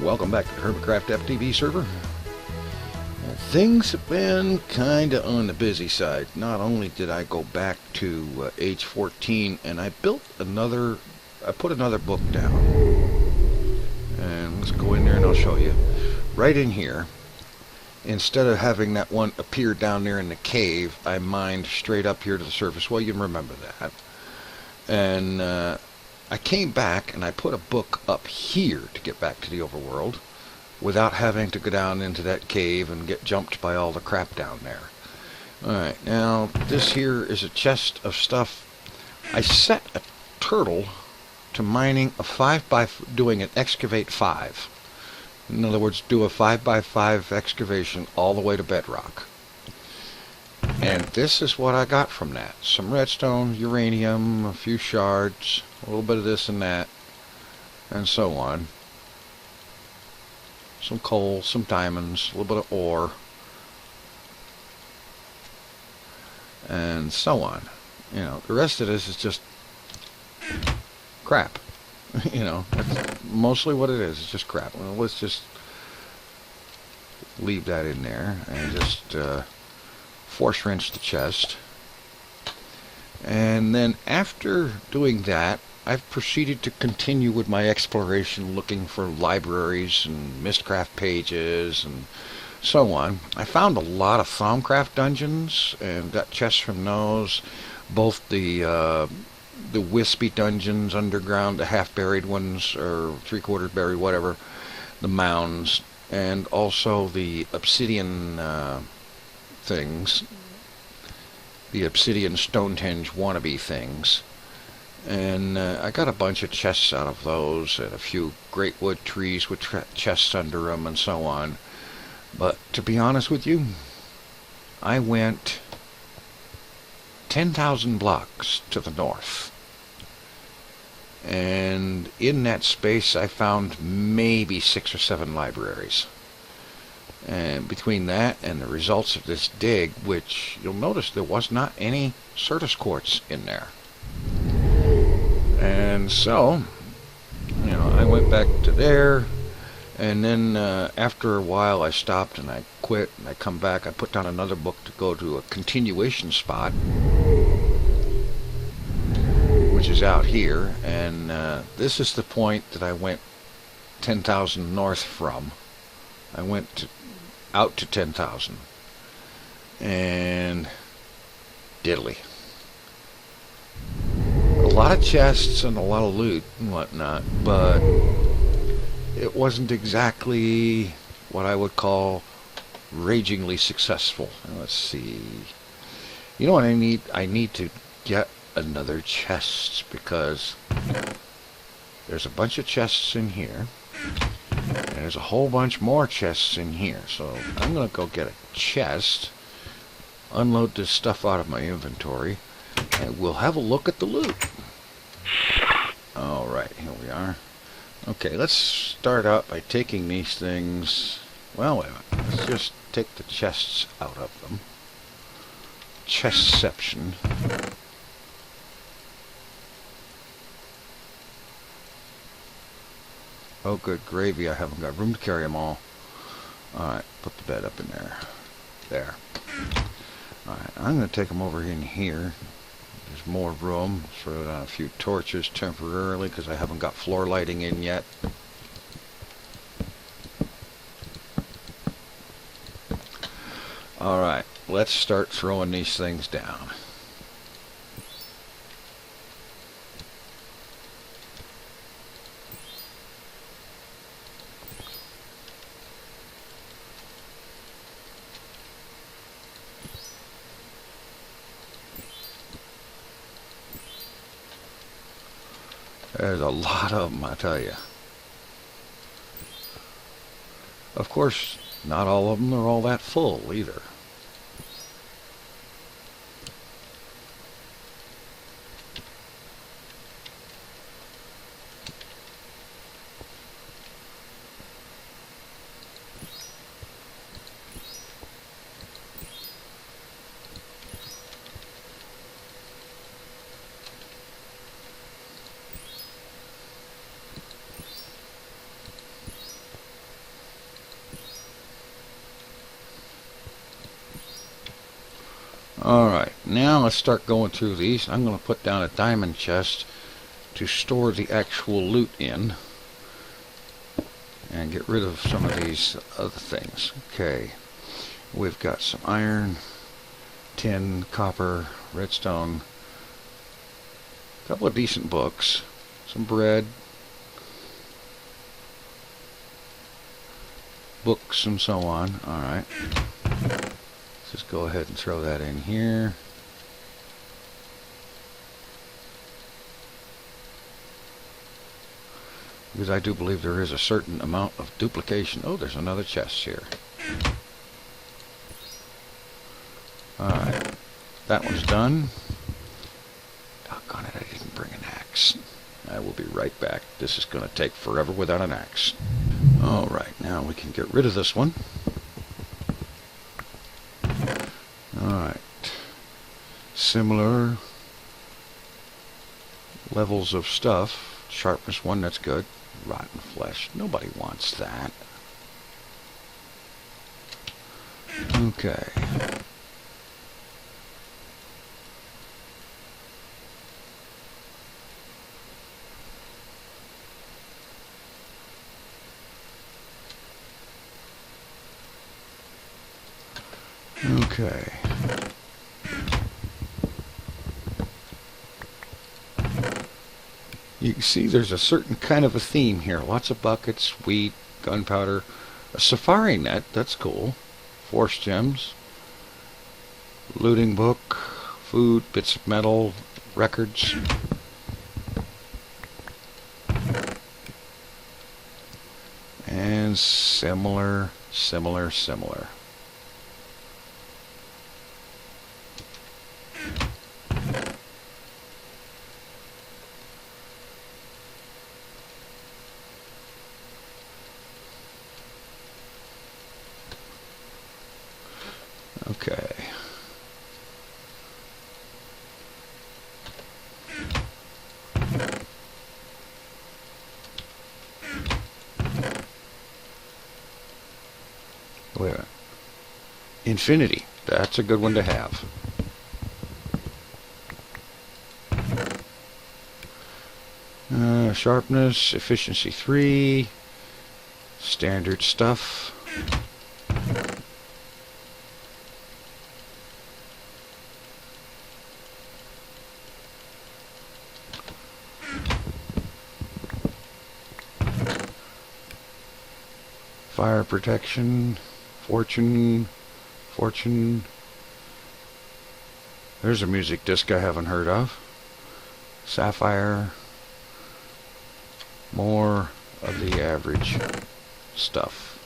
Welcome back to the Hermitcraft FTB server. Things have been kind of on the busy side. Not only did I go back to age 14 and I put another book down. And let's go in there and I'll show you. Right in here, instead of having that one appear down there in the cave, I mined straight up here to the surface. Well, you remember that. And I came back and I put a book up here to get back to the overworld without having to go down into that cave and get jumped by all the crap down there. Alright, now this here is a chest of stuff. I set a turtle to mining doing an excavate 5. In other words, do a 5x5 excavation all the way to bedrock. And this is what I got from that. Some redstone, uranium, a few shards, a little bit of this and that, and so on. Some coal, some diamonds, a little bit of ore, and so on. You know, the rest of this is just crap. You know, that's mostly what it is. It's just crap. Well, let's just leave that in there and just force wrench the chest. And then after doing that, I've proceeded to continue with my exploration, looking for libraries and Mistcraft pages and so on. I found a lot of Thaumcraft dungeons and got chests from those, both the wispy dungeons underground, the half-buried ones, or three-quarters buried, whatever, the mounds, and also the obsidian things, the obsidian Stonehenge wannabe things. And I got a bunch of chests out of those, and a few great wood trees with chests under them, and so on. But to be honest with you, I went 10,000 blocks to the north. And in that space I found maybe 6 or 7 libraries. And between that and the results of this dig, which you'll notice there was not any Certus quartz in there. And so, you know, I went back to there, and then after a while I stopped and I quit, and I come back, I put down another book to go to a continuation spot, which is out here, and this is the point that I went 10,000 north from. I went out to 10,000, and diddly. A lot of chests and a lot of loot and whatnot, but it wasn't exactly what I would call ragingly successful. Let's see. You know what I need? I need to get another chest, because there's a bunch of chests in here, and there's a whole bunch more chests in here. So I'm going to go get a chest, unload this stuff out of my inventory, and we'll have a look at the loot. Alright, here we are. Okay, let's start out by taking these things. Well, wait a minute. Let's just take the chests out of them. Chestception. Oh, good gravy. I haven't got room to carry them all. Alright, put the bed up in there. There. Alright, I'm going to take them over in here. There's more room. Throw down a few torches temporarily because I haven't got floor lighting in yet. Alright, let's start throwing these things down. There's a lot of them, I tell you. Of course, not all of them are all that full either. Alright, now let's start going through these. I'm going to put down a diamond chest to store the actual loot in and get rid of some of these other things. Okay, we've got some iron, tin, copper, redstone, a couple of decent books, some bread, books, and so on. Alright, let's just go ahead and throw that in here. Because I do believe there is a certain amount of duplication. Oh, there's another chest here. Alright, that one's done. Doggone it, I didn't bring an axe. I will be right back. This is going to take forever without an axe. Alright, now we can get rid of this one. Alright. Similar levels of stuff. Sharpness 1, that's good. Rotten flesh. Nobody wants that. Okay. Okay. You can see there's a certain kind of a theme here. Lots of buckets, wheat, gunpowder, a safari net, that's cool. Force gems, looting book, food, bits of metal, records. And similar. Okay. Wait a minute. Infinity. That's a good one to have. Sharpness, efficiency 3, standard stuff. Fire protection, fortune. There's a music disc I haven't heard of. Sapphire. More of the average stuff.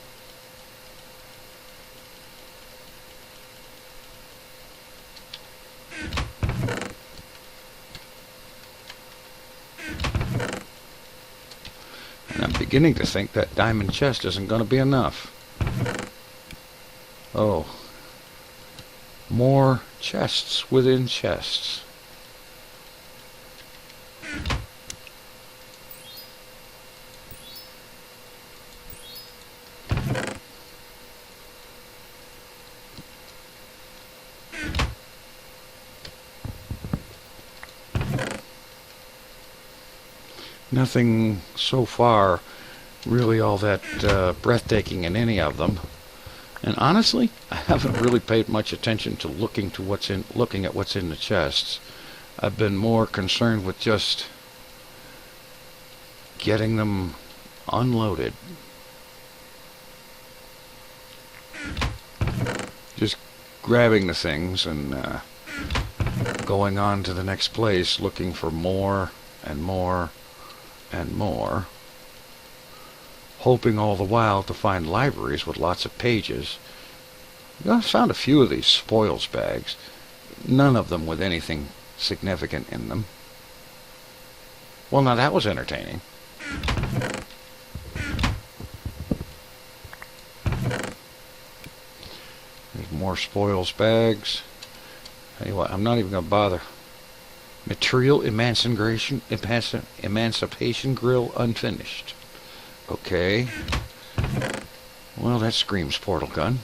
And I'm beginning to think that diamond chest isn't going to be enough. Oh. More chests within chests. Nothing so far really all that breathtaking in any of them. And honestly, I haven't really paid much attention to looking at what's in the chests. I've been more concerned with just getting them unloaded. Just grabbing the things and going on to the next place, looking for more and more and more, hoping all the while to find libraries with lots of pages. I found a few of these spoils bags, none of them with anything significant in them. Well, now that was entertaining. There's more spoils bags. Tell you what, I'm not even going to bother. Material emancipation grill unfinished. Okay. Well, that screams portal gun.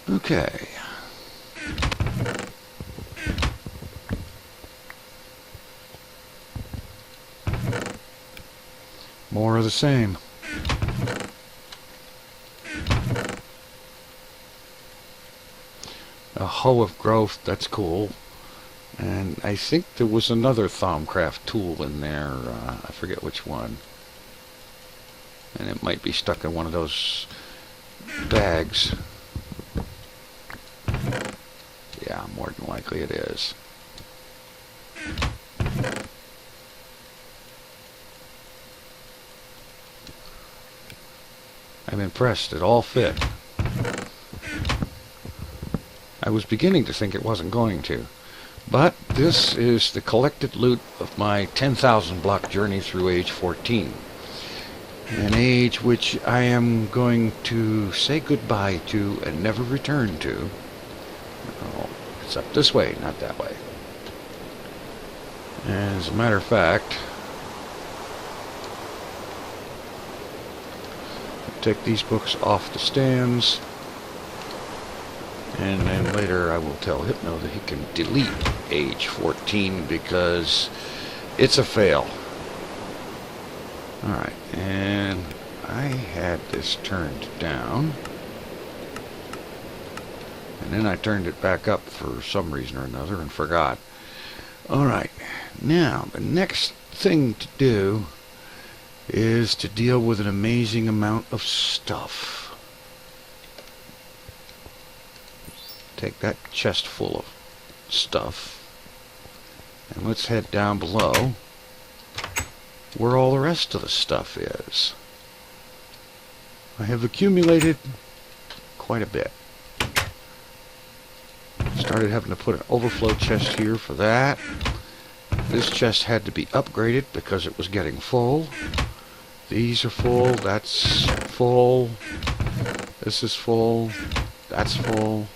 Okay. More of the same. A hoe of growth, that's cool. And I think there was another Thaumcraft tool in there. I forget which one. And it might be stuck in one of those bags. Yeah, more than likely it is. I'm impressed. It all fit. I was beginning to think it wasn't going to. But this is the collected loot of my 10,000 block journey through age 14. An age which I am going to say goodbye to and never return to. Oh, it's up this way, not that way. As a matter of fact, take these books off the stands, and then later I will tell Hypno that he can delete age 14 because it's a fail. Alright, and I had this turned down, and then I turned it back up for some reason or another and forgot. Alright, now the next thing to do is to deal with an amazing amount of stuff. Take that chest full of stuff, and let's head down below where all the rest of the stuff is. I have accumulated quite a bit. Started having to put an overflow chest here for that. This chest had to be upgraded because it was getting full. These are full, that's full, this is full, that's full,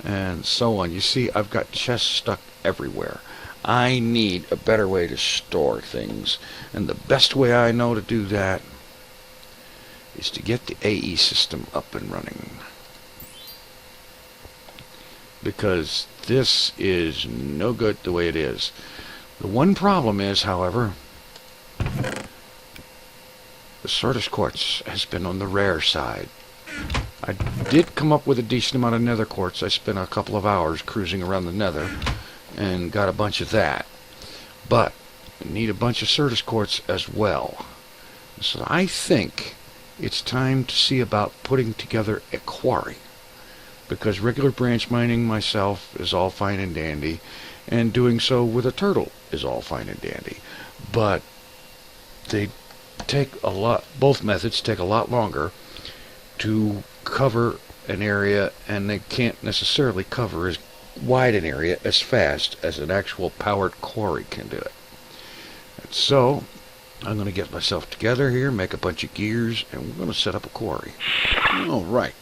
and so on. You see, I've got chests stuck everywhere. I need a better way to store things, and the best way I know to do that is to get the AE system up and running. Because this is no good the way it is. The one problem is, however, the Sortis quartz has been on the rare side. I did come up with a decent amount of nether quartz. I spent a couple of hours cruising around the nether and got a bunch of that. But I need a bunch of Sortis quartz as well. So I think it's time to see about putting together a quarry. Because regular branch mining myself is all fine and dandy, and doing so with a turtle is all fine and dandy. But they take a lot, both methods take a lot longer to cover an area, and they can't necessarily cover as wide an area as fast as an actual powered quarry can do it. And so I'm going to get myself together here, make a bunch of gears, and we're going to set up a quarry. Alright,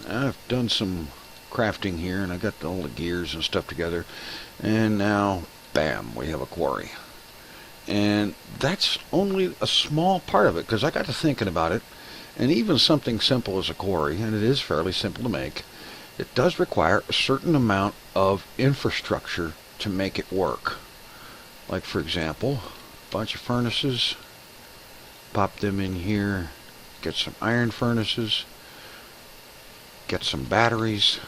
I've done some crafting here, and I got all the gears and stuff together, and now bam, we have a quarry. And that's only a small part of it, because I got to thinking about it, and even something simple as a quarry, and it is fairly simple to make, it does require a certain amount of infrastructure to make it work. Like, for example, a bunch of furnaces, pop them in here, get some iron furnaces, get some batteries,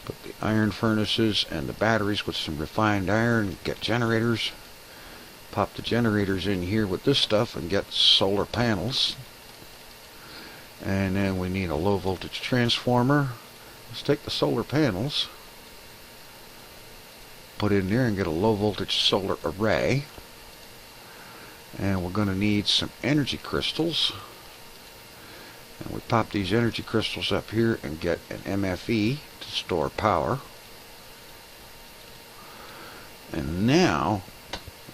put the iron furnaces and the batteries with some refined iron, get generators, pop the generators in here with this stuff and get solar panels. And then we need a low voltage transformer. Let's take the solar panels, put in there and get a low voltage solar array. And we're going to need some energy crystals. And we pop these energy crystals up here and get an MFE to store power. And now,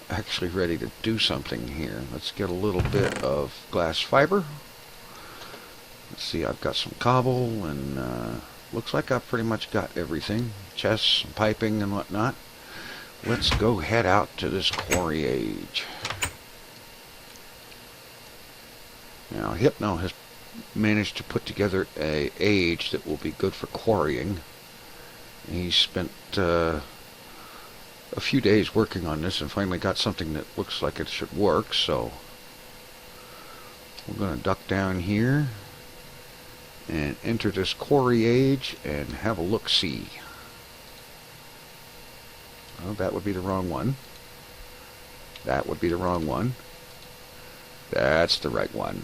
actually ready to do something here. Let's get a little bit of glass fiber. Let's see, I've got some cobble, and looks like I've pretty much got everything. Chests, and piping, and whatnot. Let's go head out to this quarry age. Now, Hypno has managed to put together a age that will be good for quarrying. He spent a few days working on this and finally got something that looks like it should work, so we're going to duck down here and enter this quarry age and have a look-see. Oh, that would be the wrong one. That would be the wrong one. That's the right one.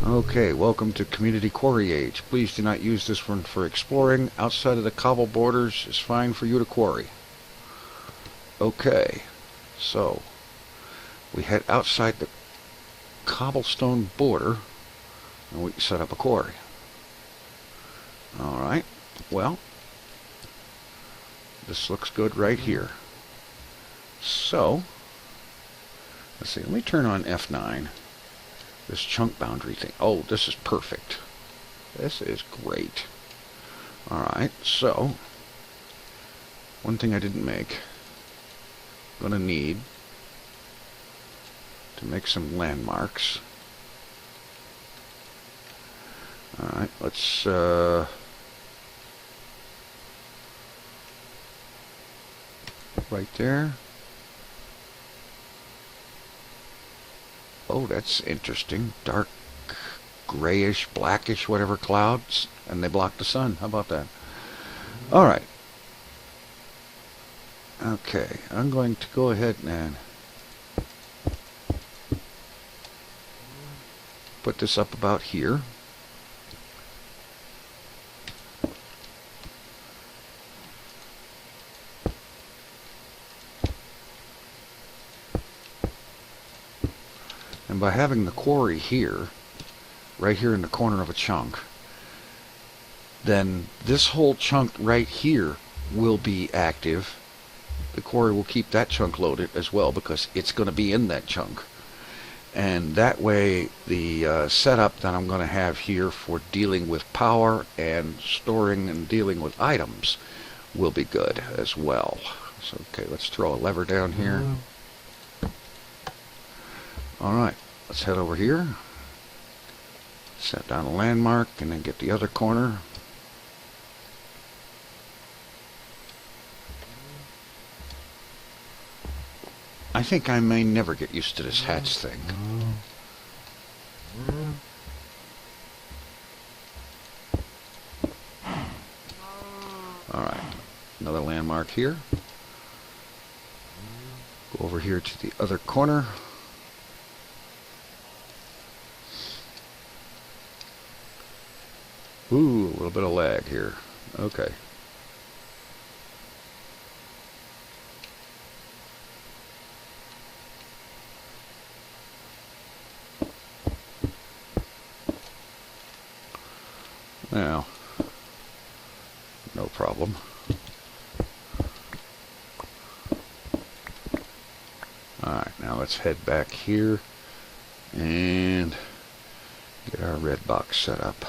Okay, welcome to Community Quarry Age. Please do not use this one for exploring. Outside of the cobble borders is fine for you to quarry. Okay, so we head outside the cobblestone border and we set up a quarry. Alright, well, this looks good right here. So, let's see, let me turn on F9. This chunk boundary thing. Oh, this is perfect. This is great. Alright, so, one thing I didn't make. I'm going to need to make some landmarks. Alright, let's right there. Oh, that's interesting. Dark grayish, blackish, whatever clouds, and they block the sun. How about that? Alright. Okay, I'm going to go ahead and put this up about here. And by having the quarry here, right here in the corner of a chunk, then this whole chunk right here will be active. The quarry will keep that chunk loaded as well because it's going to be in that chunk. And that way the setup that I'm going to have here for dealing with power and storing and dealing with items will be good as well. So, okay, let's throw a lever down here. Alright, let's head over here. Set down a landmark and then get the other corner. I think I may never get used to this hatch thing. Alright, another landmark here. Go over here to the other corner. Ooh, a little bit of lag here. Okay. Now, no problem. Alright, now let's head back here and get our red box set up.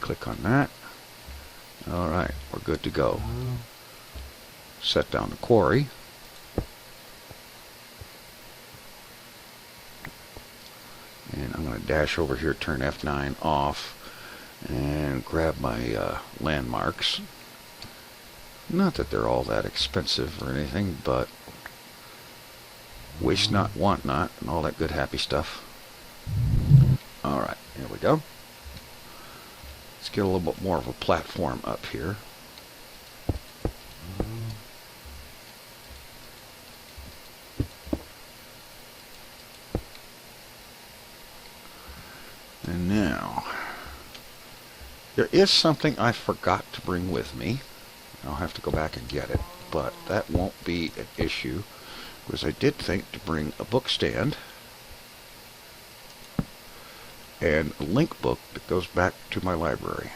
Click on that. Alright, we're good to go. Set down the quarry. And I'm going to dash over here, turn F9 off, and grab my landmarks. Not that they're all that expensive or anything, but waste not, want not, and all that good happy stuff. Alright, here we go. Let's get a little bit more of a platform up here. And now, there is something I forgot to bring with me. I'll have to go back and get it, but that won't be an issue because I did think to bring a book stand and a link book that goes back to my library.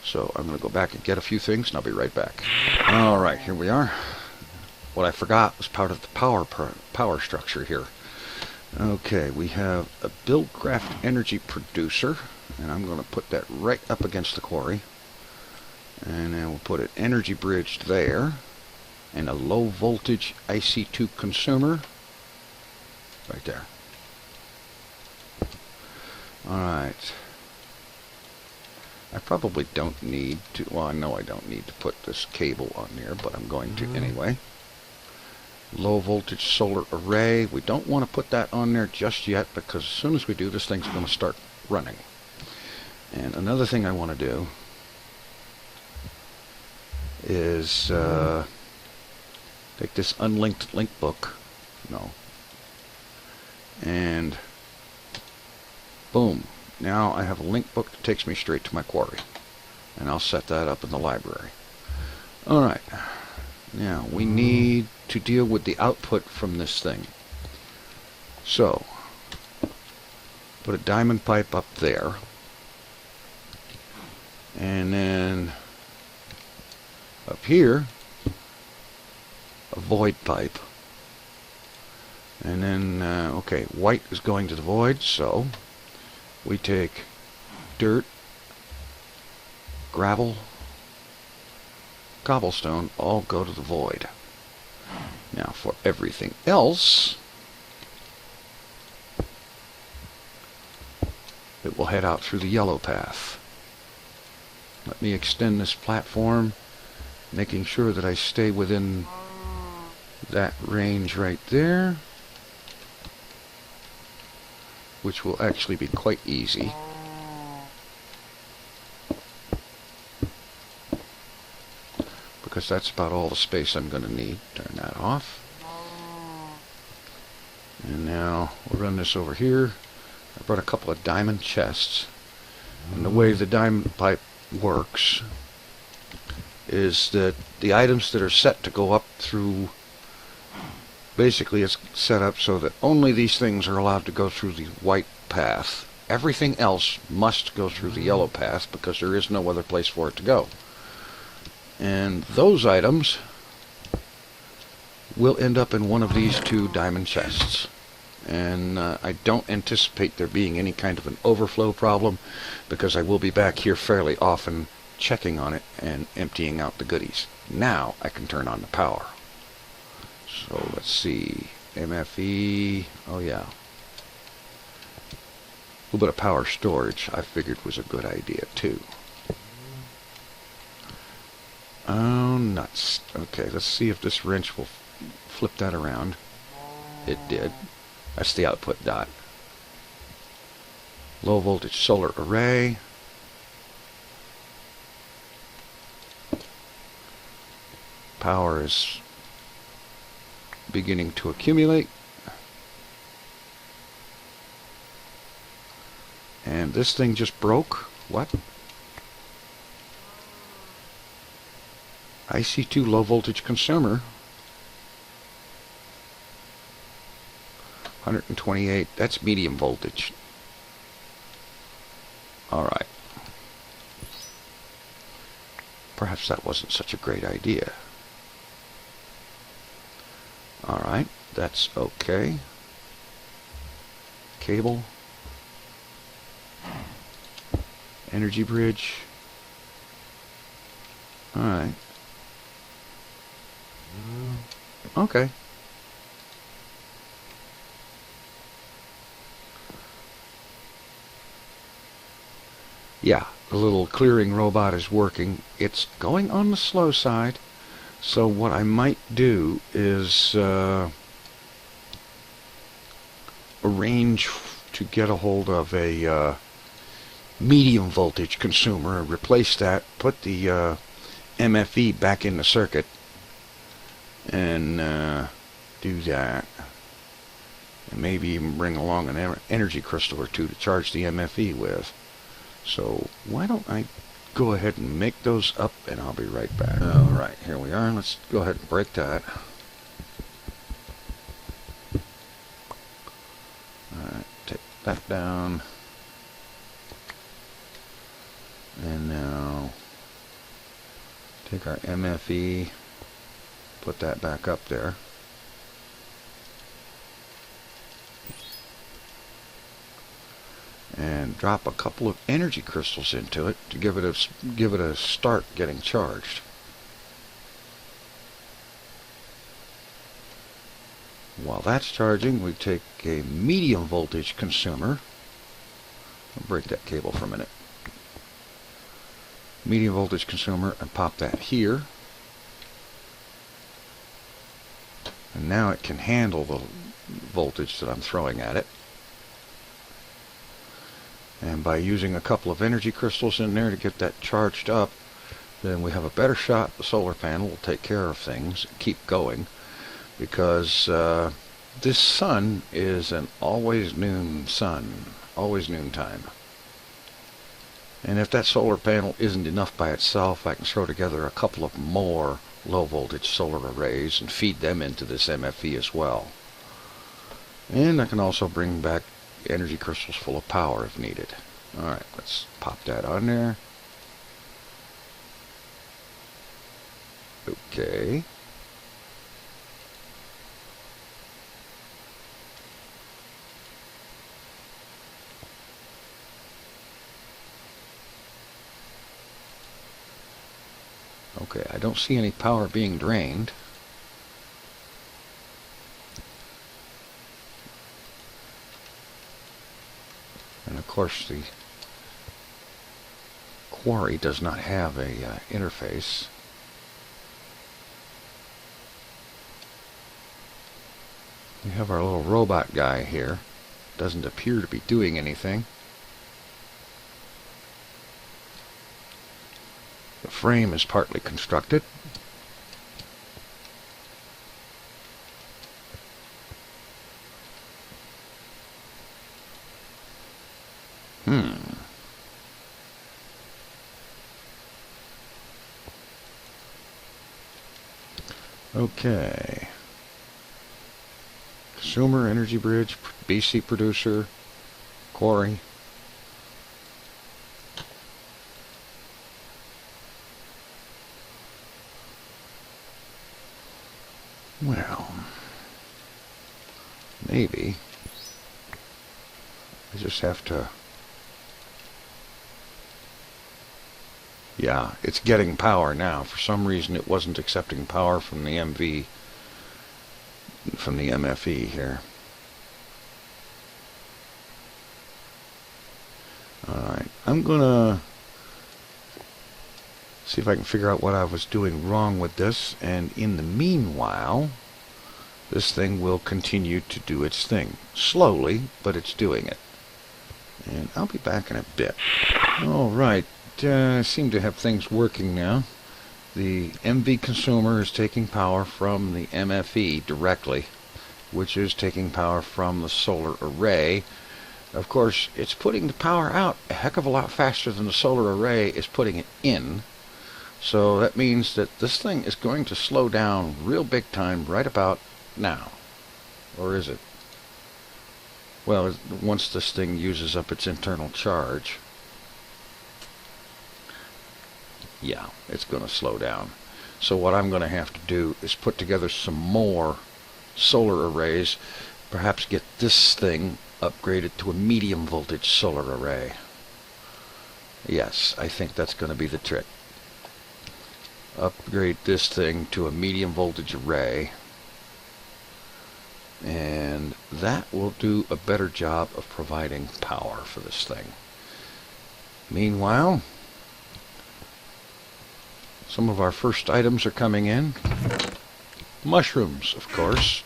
So I'm going to go back and get a few things and I'll be right back. Alright, here we are. What I forgot was part of the power structure here. Okay, we have a Buildcraft energy producer, and I'm going to put that right up against the quarry. And then we'll put an energy bridge there, and a low voltage IC2 consumer right there. Alright. I probably don't need to, well, I know I don't need to put this cable on there, but I'm going to anyway. Low voltage solar array. We don't want to put that on there just yet, because as soon as we do, this thing's going to start running. And another thing I want to do is take this unlinked link book, and boom, now I have a link book that takes me straight to my quarry, and I'll set that up in the library. Alright, now we need to deal with the output from this thing. So put a diamond pipe up there, and then up here a void pipe, and then okay, white is going to the void, so we take dirt, gravel, cobblestone, all go to the void. Now for everything else, it will head out through the yellow path. Let me extend this platform, making sure that I stay within that range right there, which will actually be quite easy. Because that's about all the space I'm going to need. Turn that off. And now we'll run this over here. I brought a couple of diamond chests. And the way the diamond pipe works is that the items that are set to go up through, basically it's set up so that only these things are allowed to go through the white path. Everything else must go through the yellow path, because there is no other place for it to go. And those items will end up in one of these two diamond chests. And I don't anticipate there being any kind of an overflow problem, because I will be back here fairly often checking on it and emptying out the goodies. Now I can turn on the power. So let's see, MFE, oh yeah. A little bit of power storage I figured was a good idea too. Oh, nuts. Okay, let's see if this wrench will flip that around. It did. That's the output dot. Low voltage solar array. Power is beginning to accumulate. And this thing just broke. What? IC2 low voltage consumer. 128. That's medium voltage. Alright. Perhaps that wasn't such a great idea. Alright, that's okay. Cable. Energy bridge. Alright. Okay. Yeah, the little clearing robot is working. It's going on the slow side. So what I might do is arrange to get a hold of a medium voltage consumer, replace that, put the MFE back in the circuit, and do that. And maybe even bring along an energy crystal or two to charge the MFE with. So why don't I go ahead and make those up, and I'll be right back. Alright, here we are. Let's go ahead and break that. Alright, take that down. And now take our MFE, put that back up there. and drop a couple of energy crystals into it to give it a start getting charged. While that's charging, we take a medium voltage consumer. I'll break that cable for a minute. Medium voltage consumer, and pop that here. And now it can handle the voltage that I'm throwing at it. And by using a couple of energy crystals in there to get that charged up, then we have a better shot. The solar panel will take care of things, keep going, because this sun is an always noon sun, always noontime. And if that solar panel isn't enough by itself, I can throw together a couple of more low voltage solar arrays and feed them into this MFE as well. And I can also bring back energy crystals full of power if needed. Alright, let's pop that on there. Okay. Okay, I don't see any power being drained. And of course the quarry does not have a interface. We have our little robot guy here. Doesn't appear to be doing anything. The frame is partly constructed. Okay. Consumer, energy bridge, BC producer, quarry. Well, maybe I just have to... Yeah, it's getting power now. For some reason it wasn't accepting power from the MFE here. Alright, I'm gonna see if I can figure out what I was doing wrong with this, and in the meanwhile, this thing will continue to do its thing. Slowly, but it's doing it. And I'll be back in a bit. Alright. I seem to have things working now. The MV consumer is taking power from the MFE directly, which is taking power from the solar array. Of course, it's putting the power out a heck of a lot faster than the solar array is putting it in. So that means that this thing is going to slow down real big time right about now. Or is it? Well, once this thing uses up its internal charge. Yeah, it's going to slow down. So what I'm going to have to do is put together some more solar arrays, perhaps get this thing upgraded to a medium voltage solar array. Yes, I think that's going to be the trick. Upgrade this thing to a medium voltage array, and that will do a better job of providing power for this thing. Meanwhile, some of our first items are coming in. Mushrooms, of course.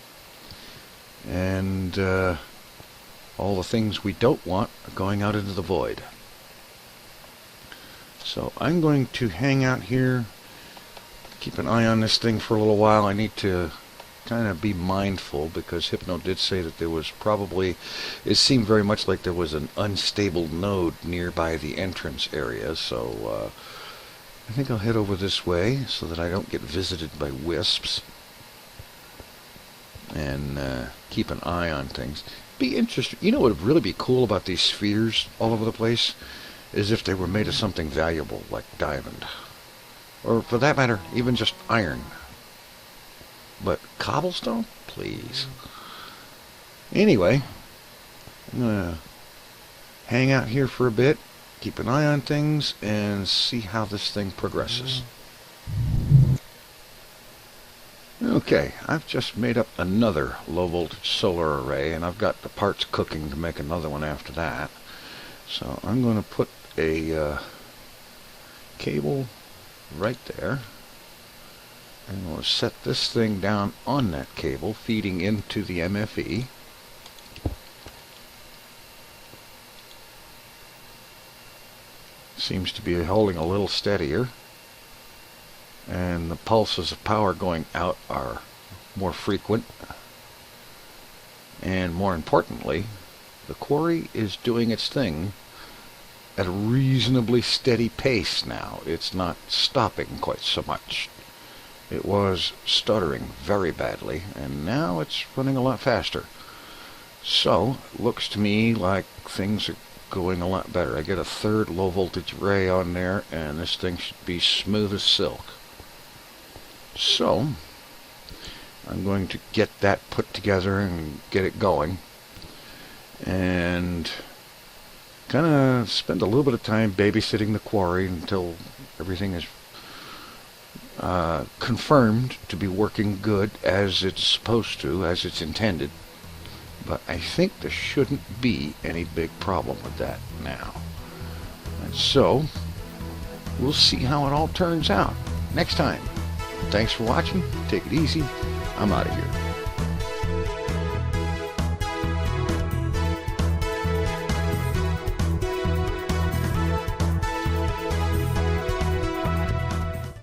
And all the things we don't want are going out into the void. So I'm going to hang out here, keep an eye on this thing for a little while. I need to kind of be mindful, because Hypno did say that there was probably, it seemed very much like there was an unstable node nearby the entrance area. So I think I'll head over this way so that I don't get visited by wisps, and keep an eye on things. Be interesting. You know what would really be cool about these spheres all over the place is if they were made of something valuable like diamond, or for that matter even just iron. But cobblestone, please. Anyway, I'm gonna hang out here for a bit, keep an eye on things, and see how this thing progresses. Okay, I've just made up another low voltage solar array, and I've got the parts cooking to make another one after that. So I'm going to put a cable right there, and we'll set this thing down on that cable feeding into the MFE. Seems to be holding a little steadier, and the pulses of power going out are more frequent, and more importantly, the quarry is doing its thing at a reasonably steady pace now. It's not stopping quite so much. It was stuttering very badly, and now it's running a lot faster. So, looks to me like things are going a lot better. I get a third low voltage array on there, and this thing should be smooth as silk. So I'm going to get that put together and get it going, and kind of spend a little bit of time babysitting the quarry until everything is confirmed to be working good as it's supposed to, as it's intended. But I think there shouldn't be any big problem with that now. And so, we'll see how it all turns out next time. Thanks for watching. Take it easy. I'm out of here.